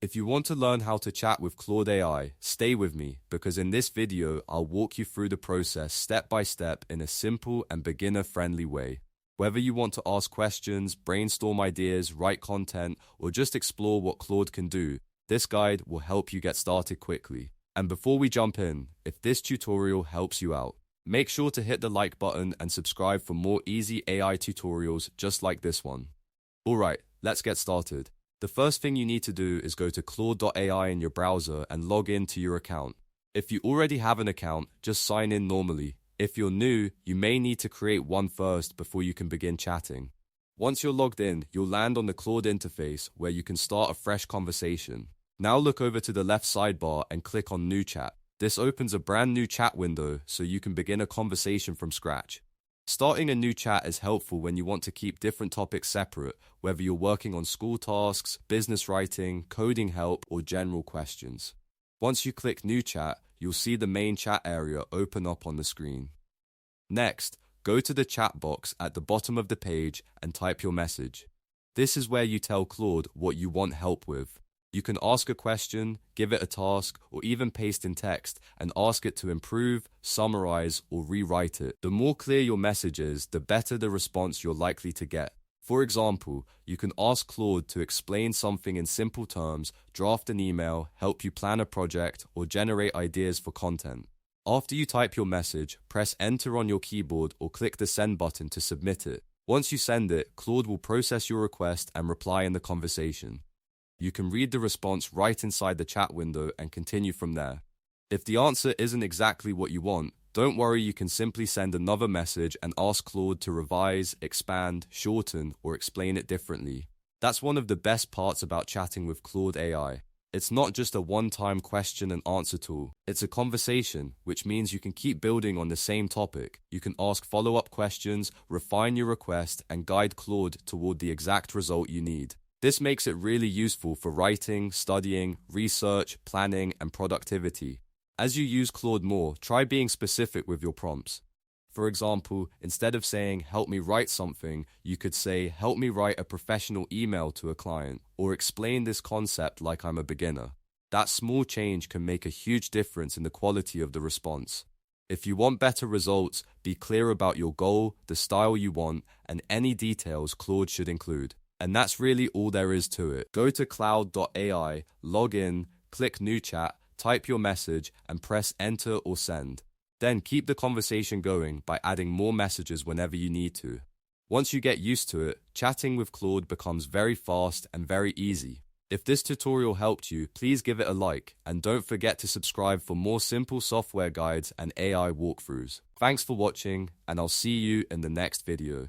If you want to learn how to chat with Claude AI, stay with me because in this video, I'll walk you through the process step by step in a simple and beginner-friendly way. Whether you want to ask questions, brainstorm ideas, write content, or just explore what Claude can do, this guide will help you get started quickly. And before we jump in, if this tutorial helps you out, make sure to hit the like button and subscribe for more easy AI tutorials just like this one. Alright, let's get started. The first thing you need to do is go to Claude AI in your browser and log in to your account. If you already have an account, just sign in normally. If you're new, you may need to create one first before you can begin chatting. Once you're logged in, you'll land on the Claude interface where you can start a fresh conversation. Now look over to the left sidebar and click on New Chat. This opens a brand new chat window so you can begin a conversation from scratch. Starting a new chat is helpful when you want to keep different topics separate, whether you're working on school tasks, business writing, coding help, or general questions. Once you click New Chat, you'll see the main chat area open up on the screen. Next, go to the chat box at the bottom of the page and type your message. This is where you tell Claude what you want help with. You can ask a question, give it a task, or even paste in text and ask it to improve, summarize, or rewrite it. The more clear your message is, the better the response you're likely to get. For example, you can ask Claude to explain something in simple terms, draft an email, help you plan a project, or generate ideas for content. After you type your message, press Enter on your keyboard or click the Send button to submit it. Once you send it, Claude will process your request and reply in the conversation. You can read the response right inside the chat window and continue from there. If the answer isn't exactly what you want, don't worry, you can simply send another message and ask Claude to revise, expand, shorten, or explain it differently. That's one of the best parts about chatting with Claude AI. It's not just a one-time question and answer tool. It's a conversation, which means you can keep building on the same topic. You can ask follow-up questions, refine your request, and guide Claude toward the exact result you need. This makes it really useful for writing, studying, research, planning, and productivity. As you use Claude more, try being specific with your prompts. For example, instead of saying, "Help me write something," you could say, "Help me write a professional email to a client," or "Explain this concept like I'm a beginner." That small change can make a huge difference in the quality of the response. If you want better results, be clear about your goal, the style you want, and any details Claude should include. And that's really all there is to it. Go to Claude AI, log in, click New Chat, type your message, and press Enter or Send. Then keep the conversation going by adding more messages whenever you need to. Once you get used to it, chatting with Claude becomes very fast and very easy. If this tutorial helped you, please give it a like, and don't forget to subscribe for more simple software guides and AI walkthroughs. Thanks for watching, and I'll see you in the next video.